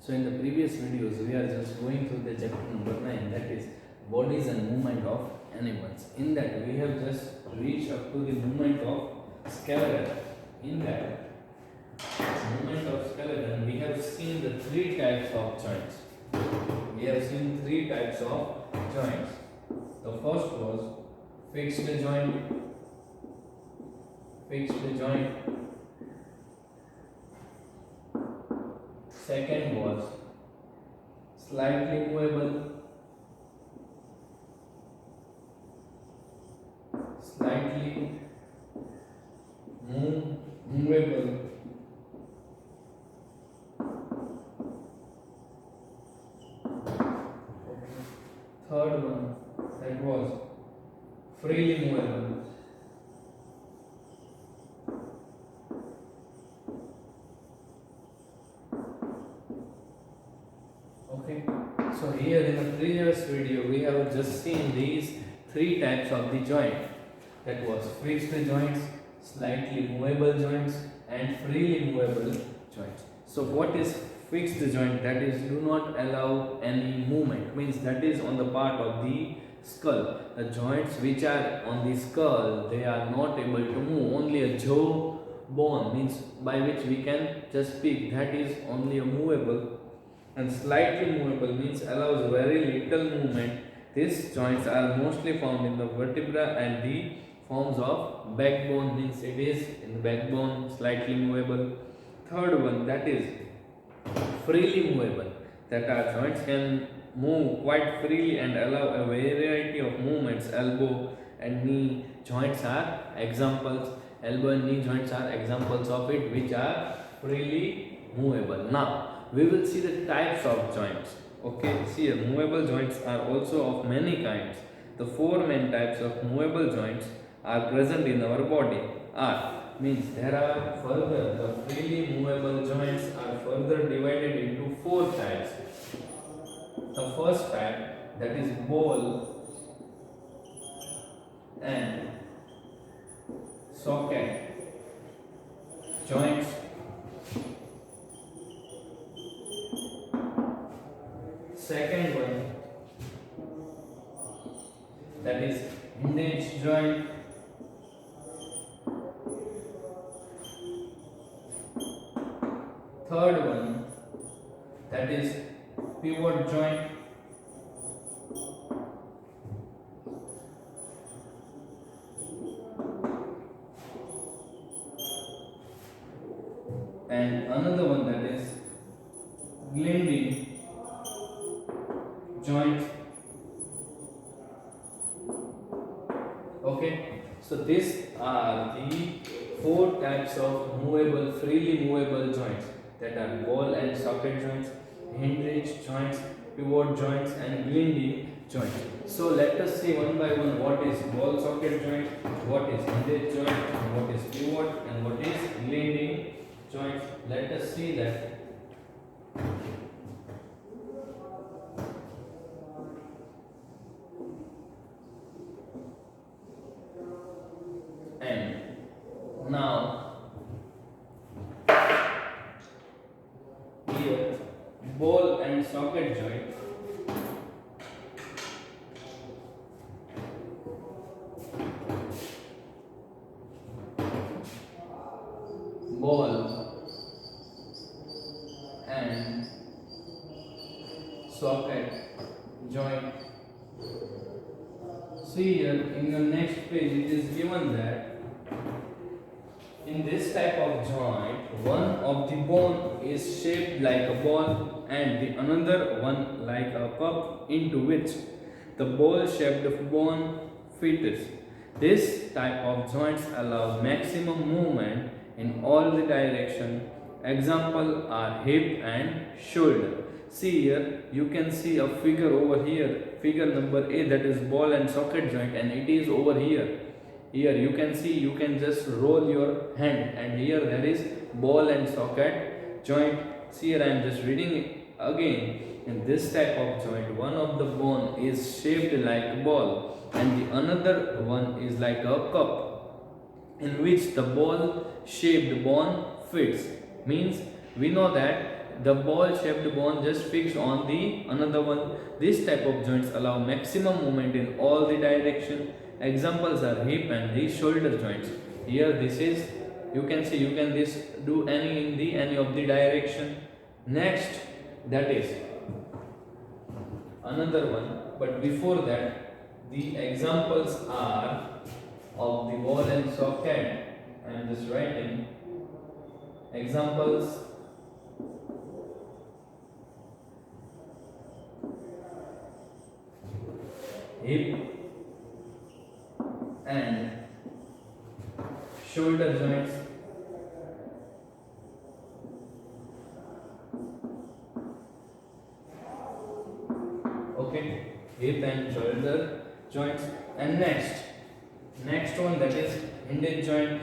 So in the previous videos we are just going through the chapter number 9, that is bodies and movement of animals. In that we have just reached up to the movement of skeleton. In that movement of skeleton we have seen the three types of joints. We have seen three types of joints. The first was fixed joint. Second was slightly movable. Movable. Third one, that was freely movable. Okay, so here in the previous video we have just seen these three types of the joint, that was fixed joints, slightly movable joints and freely movable joints. So what is fixed joint? That is do not allow any movement, means that is on the part of the skull. The joints which are on the skull, they are not able to move. Only a jaw bone, means by which we can just speak, that is only a movable. And slightly movable means allows very little movement. These joints are mostly found in the vertebra and the forms of backbone, means it is in the backbone, slightly movable. Third one, that is freely movable, that our joints can move quite freely and allow a variety of movements. Elbow and knee joints are examples. Elbow and knee joints are examples of it, which are freely movable. Now we will see the types of joints. Okay, see, movable joints are also of many kinds. The four main types of movable joints are present in our body. Means there are further, the freely movable joints are further divided into four types. The first type, that is ball and socket joints. Second one, that is hinge joint. Third one, that is pivot joint. And another one, that is gliding joint. Okay, so these are the four types of movable, freely movable joints, that are ball and socket joints, hinge joints, pivot joints and gliding joint. So let us see one by one what is ball socket joint, what is hinge joint, what is pivot and what is gliding joint. Let us see that. And now here ball and socket joint. Ball and socket joint. See here in the next page it is given that in this type of joint, one of the bone is shaped like a ball and the another one like a cup, into which the ball shaped bone fits. This type of joints allow maximum movement in all the direction. Example are hip and shoulder. See here, you can see a figure over here, figure number A, that is ball and socket joint, and it is over here. Here you can see, you can just roll your hand, and here there is ball and socket joint. See here I am just reading it again. In this type of joint, one of the bone is shaped like a ball and the another one is like a cup, in which the ball shaped bone fits. Means we know that the ball shaped bone just fixed on the another one. This type of joints allow maximum movement in all the direction. Examples are hip and the shoulder joints. Here this is, you can see, you can this do any in the any of the direction. Next, that is another one, but before that, the examples are of the ball and socket. I am just writing examples hip and shoulder joints. Okay, hip and shoulder joints. And next one, that is hinge joint.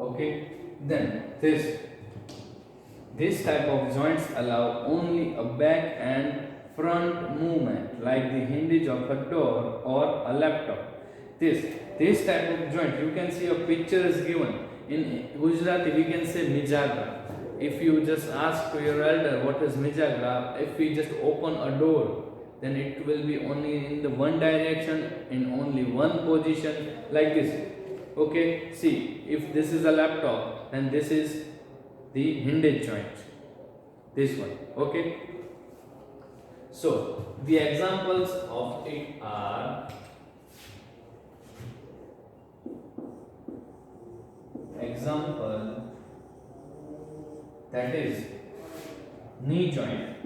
Okay, then this type of joints allow only a back and front movement, like the hinge of a door or a laptop. This type of joint, you can see a picture is given. In Gujarati we can say mijagra. If you just ask to your elder what is mijagra, if we just open a door, then it will be only in the one direction, in only one position, like this. Okay, see, if this is a laptop, then this is the hinge joint, this one. Okay, so the examples of it are example, that is knee joint.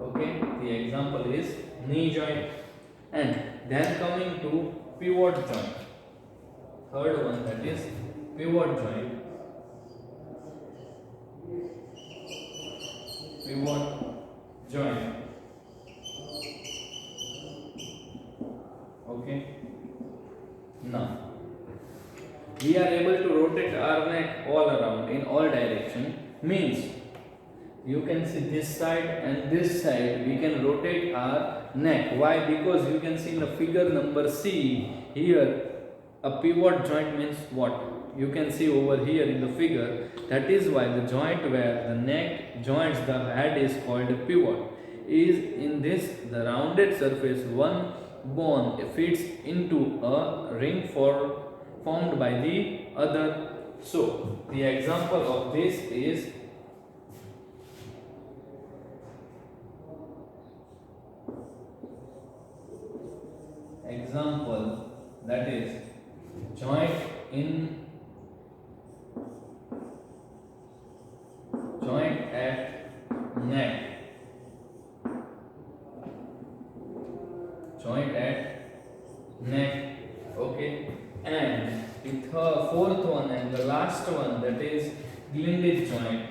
Okay, the example is knee joint. And then coming to pivot joint, third one, that is pivot joint. Pivot joint. Okay, now we are able to rotate our neck all around in all direction, means you can see this side and this side, we can rotate our neck. Why? Because you can see in the figure number C here, a pivot joint means what? You can see over here in the figure. That is why the joint where the neck joins the head is called a pivot. Is in this the rounded surface, one bone fits into a ring formed by the other. So the example of this is example, that is joint at neck. Joint at neck. Okay, and the fourth one and the last one, that is glindage joint.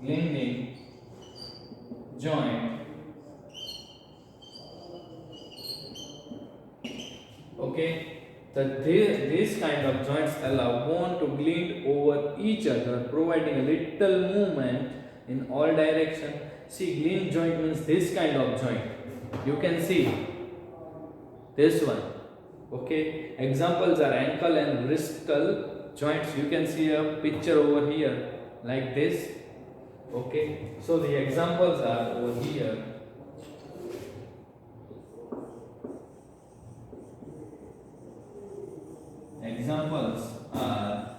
Glinding joint. Okay, that these kind of joints allow bone to glide over each other, providing a little movement in all direction. See, glide joint means this kind of joint. You can see this one. Okay, examples are ankle and wrist joints. You can see a picture over here like this. Okay, so the examples are over here. Examples are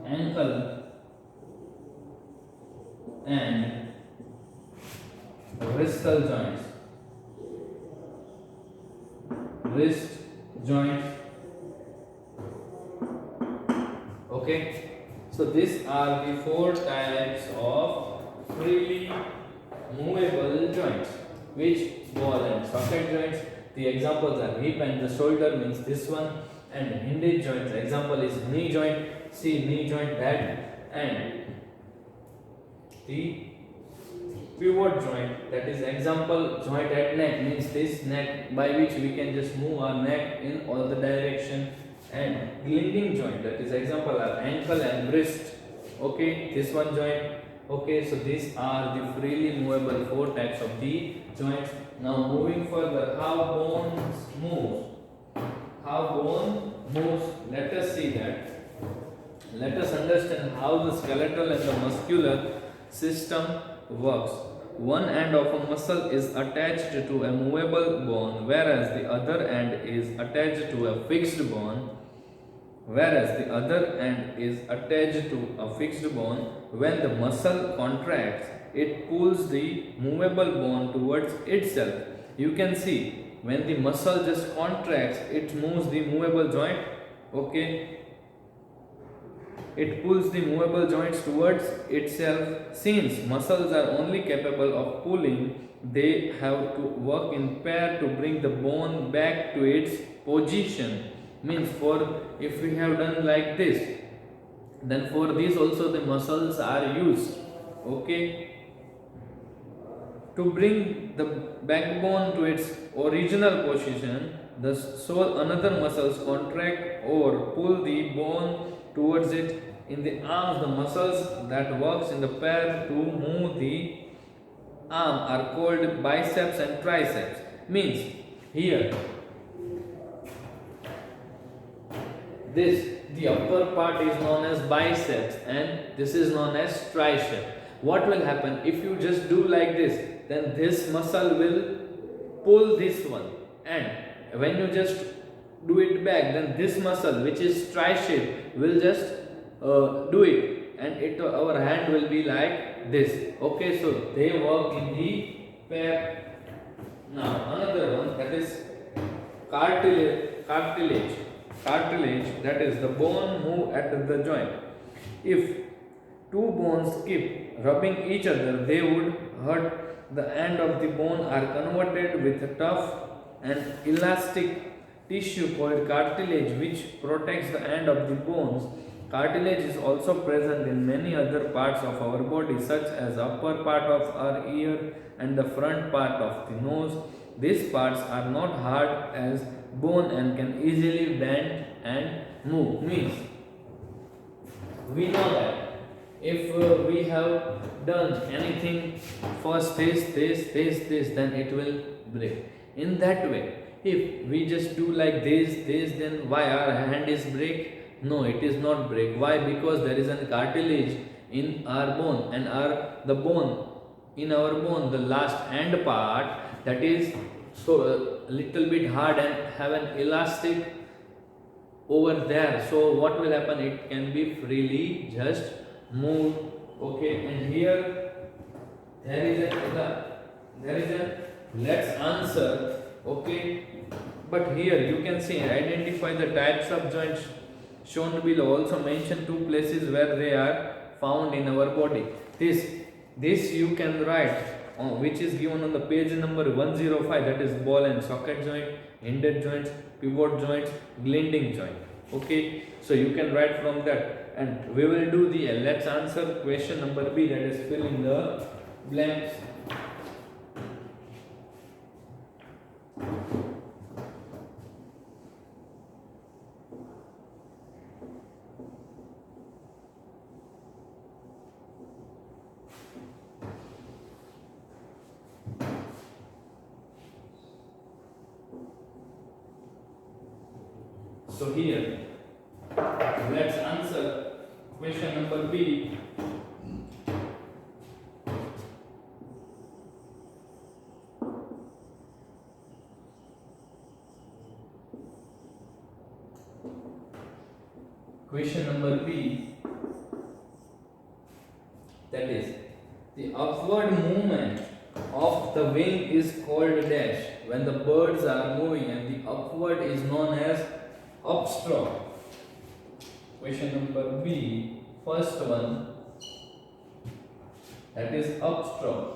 ankle and wrist joints. Wrist joints. Okay, so these are the four types of freely movable joints, which ball and socket joints. The examples are hip and the shoulder means this one, and hinge joints. Example is knee joint. See, knee joint, that, and the pivot joint, that is example joint at neck, means this neck by which we can just move our neck in all the direction. And gliding joint, that is example are ankle and wrist. Okay, this one joint. Okay, so these are the freely movable four types of the joints. Now moving further, how bones move. How bone moves. Let us see that. Let us understand how the skeletal and the muscular system works. One end of a muscle is attached to a movable bone, whereas the other end is attached to a fixed bone. When the muscle contracts, it pulls the movable bone towards itself. You can see when the muscle just contracts, it moves the movable joint. Okay, it pulls the movable joints towards itself. Since muscles are only capable of pulling, they have to work in pair to bring the bone back to its position. Means, for if we have done like this, then for this also the muscles are used. Okay, to bring the backbone to its original position, so another muscles contract or pull the bone towards it. In the arms, the muscles that works in the pair to move the arm are called biceps and triceps. Means, here this, the upper part is known as biceps and this is known as tricep. What will happen if you just do like this? Then this muscle will pull this one, and when you just do it back, then this muscle, which is tricep, will just do it, and our hand will be like this. Okay, so they work in the pair. Now another one, that is cartilage. Cartilage, that is the bone move at the joint. If two bones keep rubbing each other, they would hurt. The end of the bone are converted with tough and elastic tissue called cartilage, which protects the end of the bones. Cartilage is also present in many other parts of our body, such as upper part of our ear and the front part of the nose. These parts are not hard as bone and can easily bend and move. Means, we know that if we have done anything first this, then it will break. In that way, if we just do like this, then why our hand is break? No, it is not break. Why? Because there is a cartilage in our bone, and the bone in our bone, the last end part, that is so a little bit hard and have an elastic over there. So what will happen? It can be freely just moved. Okay, and here there is a let's answer. Okay, but here you can see, identify the types of joints shown below. Also mention two places where they are found in our body. This you can write which is given on the page number 105, that is ball and socket joint, indented joints, pivot joints, gliding joint. Okay, so you can write from that, and we will do the let's answer question number B, that is fill in the blanks. So here, let's answer question number B. Question number B, that is, the upward movement of the wing is called dash when the birds are moving, and the upward is known as upstroke. Question number B, first one, that is upstroke.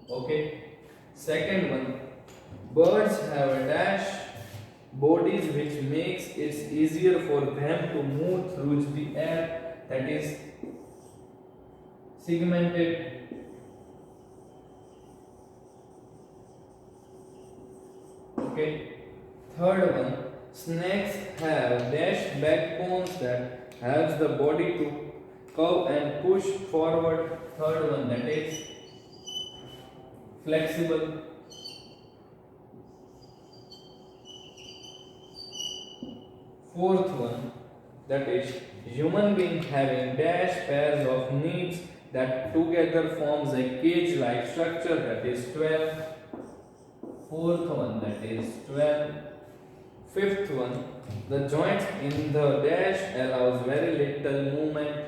Okay. Second one, birds have a dash bodies which makes it easier for them to move through the air, that is segmented. Okay. Third one, snakes have dash backbones that helps the body to curve and push forward. Third one, that is flexible. Fourth one, that is human being having dash pairs of knees that together forms a cage-like structure, that is 12. Fourth one, that is 12. Fifth one, the joints in the dash allows very little movement,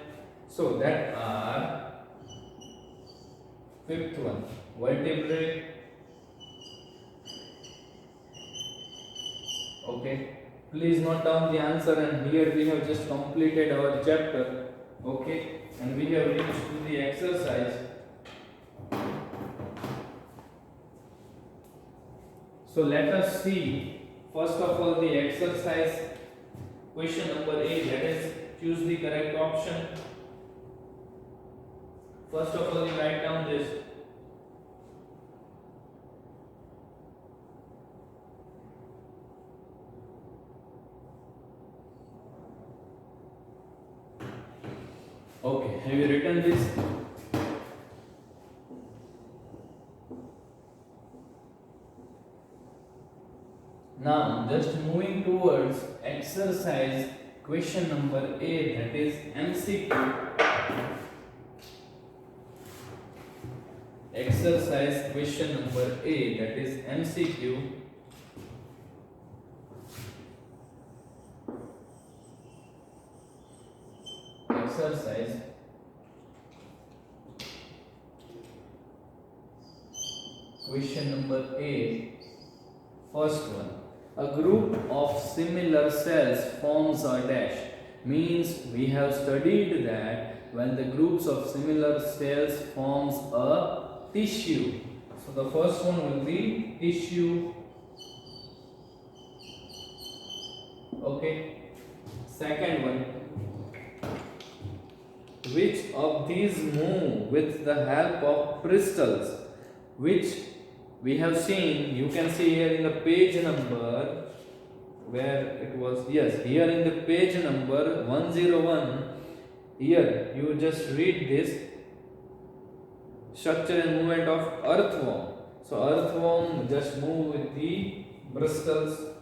so that are fifth one, vertebrae. Okay, please note down the answer, and here we have just completed our chapter. Okay, and we have reached to the exercise. So let us see first of all the exercise question number 8, that is choose the correct option. First of all, you write down this. Okay, have you written this? Now, just moving towards exercise question number 8, that is MCQ. Exercise question number 8, that is MCQ. Exercise question number 8. First one, a group of similar cells forms a dash. Means we have studied that when the groups of similar cells forms a tissue. So the first one will be tissue. Okay. Second one, which of these move with the help of crystals? Which we have seen, you can see here in the page number where it was, yes, here in the page number 101, here you just read this structure and movement of earthworm. So earthworm just move with the bristles.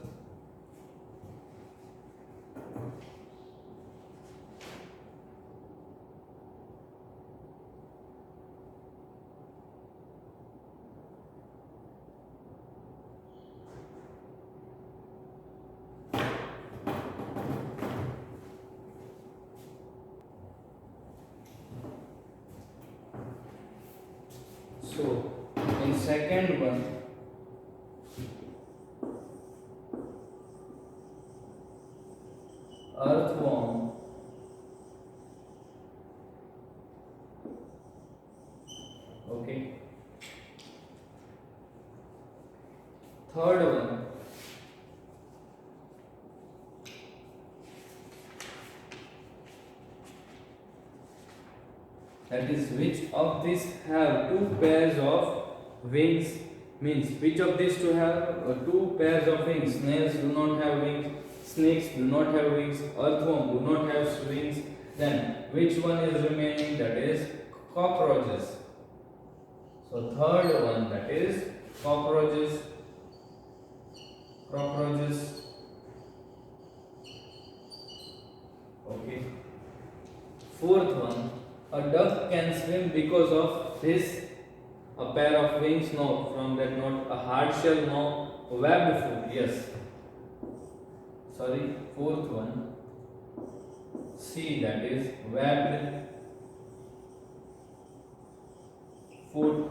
So in second one, earthworm, okay. Third one, that is which of these have two pairs of wings? Means which of these two have two pairs of wings? Snails do not have wings, snakes do not have wings, earthworm do not have wings. Then which one is remaining? That is cockroaches. So third one, that is cockroaches. Cockroaches. Okay. Fourth one, a duck can swim because of this. A pair of wings? No. From that note, a hard shell? No. Webbed foot? Yes. Sorry. Fourth one, C, that is webbed foot.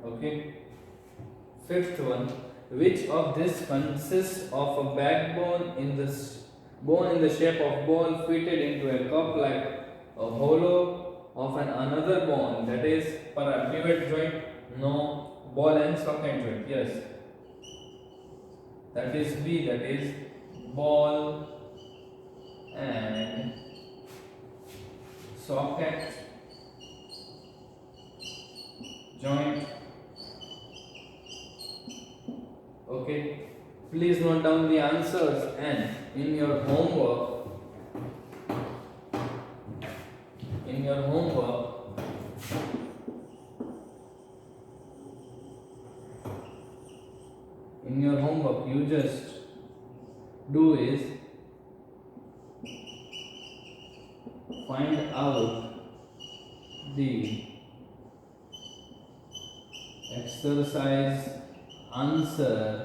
Okay. Fifth one, which of this consists of a backbone in the bone in the shape of ball fitted into a cup like a hollow of another bone, that is pivot joint? No. Ball and socket joint? Yes. That is B, that is ball and socket joint. Okay, please note down the answers, and in your homework, in your homework you just do is find out the exercise answer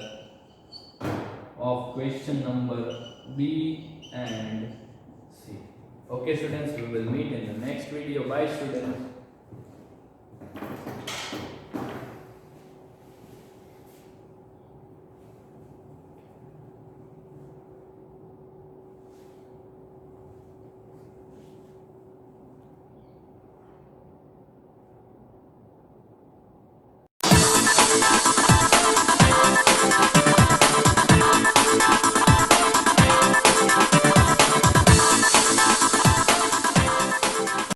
of question number B and C. Okay students, we will meet in the next video. Bye students.